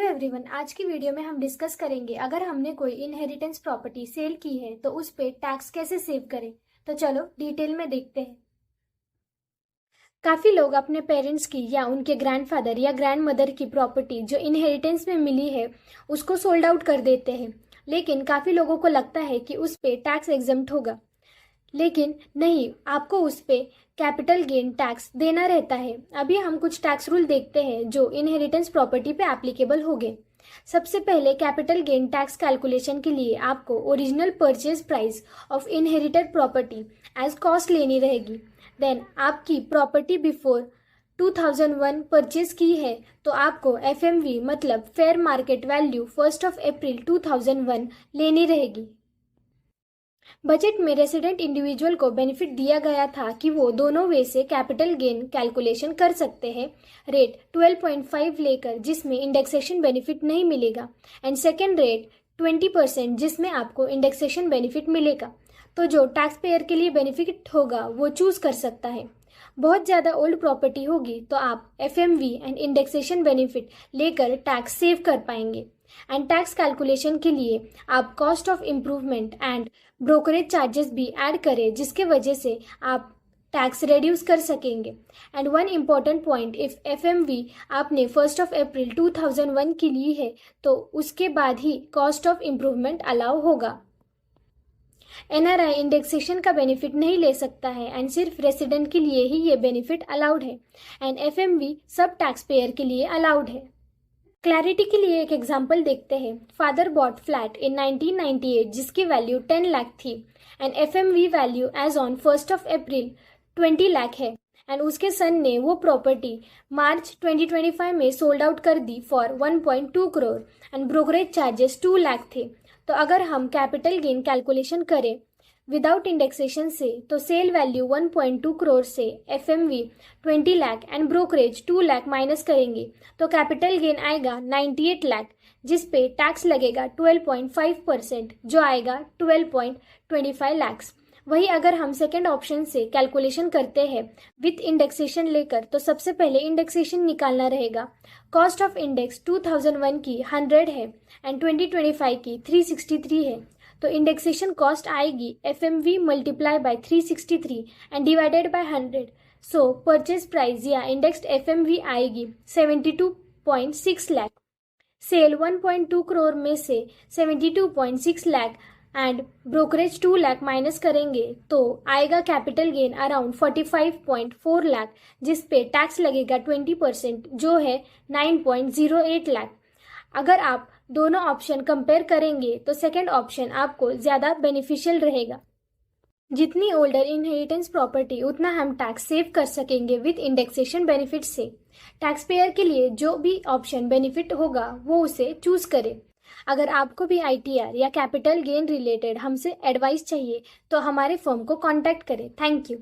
Everyone, आज की video में हम डिस्कस करेंगे अगर हमने कोई इनहेरिटेंस प्रॉपर्टी सेल की है तो उस पे टैक्स कैसे सेव करें। तो चलो डिटेल में देखते हैं। काफ़ी लोग अपने पेरेंट्स की या उनके ग्रैंडफादर या ग्रैंडमदर की प्रॉपर्टी जो इनहेरिटेंस में मिली है उसको सोल्ड आउट कर देते हैं, लेकिन काफ़ी लोगों को लगता है कि उस पे टैक्स एग्जम्प्ट होगा। लेकिन नहीं, आपको उस पे कैपिटल गेन टैक्स देना रहता है। अभी हम कुछ टैक्स रूल देखते हैं जो इनहेरिटेंस प्रॉपर्टी पे एप्लीकेबल होंगे। सबसे पहले कैपिटल गेन टैक्स कैलकुलेशन के लिए आपको original purchase price of inherited property as cost लेनी रहेगी। देन आपकी प्रॉपर्टी बिफोर 2001 परचेज की है तो आपको एफएमवी मतलब फेयर मार्केट वैल्यू 1 अप्रैल 2001 लेनी रहेगी। बजट में रेसिडेंट इंडिविजुअल को बेनिफिट दिया गया था कि वो दोनों वे से कैपिटल गेन कैलकुलेशन कर सकते हैं। रेट 12.5 लेकर जिसमें इंडेक्सेशन बेनिफिट नहीं मिलेगा, एंड सेकेंड रेट 20% जिसमें आपको इंडेक्सेशन बेनिफिट मिलेगा। तो जो टैक्स पेयर के लिए बेनिफिट होगा वो चूज कर सकता है। बहुत ज़्यादा ओल्ड प्रॉपर्टी होगी तो आप एफएमवी एंड इंडेक्सेशन बेनिफिट लेकर टैक्स सेव कर पाएंगे। एंड टैक्स कैलकुलेशन के लिए आप cost of improvement and brokerage charges भी ऐड करें, जिसके वजह से आप टैक्स रिड्यूस कर सकेंगे। And one important point, if FMV आपने 1 अप्रैल 2001 की ली है तो उसके बाद ही कॉस्ट ऑफ इम्प्रूवमेंट अलाउ होगा। एनआरआई इंडेक्सेशन का बेनिफिट नहीं ले सकता है एंड सिर्फ रेसिडेंट के लिए ही ये बेनिफिट अलाउड है, एंड एफएमवी सब टैक्स पेयर के लिए अलाउड है। क्लैरिटी के लिए एक एग्जाम्पल देखते हैं। फादर बॉट फ्लैट इन 1998 जिसकी वैल्यू 10 लाख थी and FMV value as on 1 April 20 lakh है, एंड उसके सन ने वो प्रॉपर्टी मार्च 2025 में सोल्ड आउट कर दी for 1.2 crore and brokerage charges 2 lakh थे। तो अगर हम कैपिटल गेन कैलकुलेशन करें विदाउट इंडेक्सेशन से तो सेल वैल्यू 1.2 करोड़ से FMV 20 lakh and brokerage 2 lakh minus करेंगे तो कैपिटल गेन आएगा 98 लाख, जिस पे टैक्स लगेगा 12.5% जो आएगा 12.25 लाख। वही अगर हम सेकेंड ऑप्शन से कैलकुलेशन करते हैं विथ इंडेक्सेशन लेकर तो सबसे पहले इंडेक्सेशन निकालना रहेगा। कॉस्ट ऑफ इंडेक्स 2001 की 100 है एंड 2025 की 363 है, तो इंडेक्सेशन कॉस्ट आएगी FMV multiply by 363 and divided by 100। So purchase price या इंडेक्स्ड एफएमवी आएगी 72.6 लाख। सेल 1.2 करोड़ में से 72.6 lakh and brokerage 2 lakh minus करेंगे तो आएगा कैपिटल गेन अराउंड 45.4 लाख, जिस पे टैक्स लगेगा 20% जो है 9.08 लाख। अगर आप दोनों ऑप्शन कंपेयर करेंगे तो सेकंड ऑप्शन आपको ज़्यादा बेनिफिशियल रहेगा। जितनी ओल्डर इनहेरिटेंस प्रॉपर्टी उतना हम टैक्स सेव कर सकेंगे विद इंडेक्सेशन बेनिफिट से। टैक्स पेयर के लिए जो भी ऑप्शन बेनिफिट होगा वो उसे चूज करें। अगर आपको भी आईटीआर या कैपिटल गेन रिलेटेड हमसे एडवाइस चाहिए तो हमारे फर्म को कांटेक्ट करें। Thank you.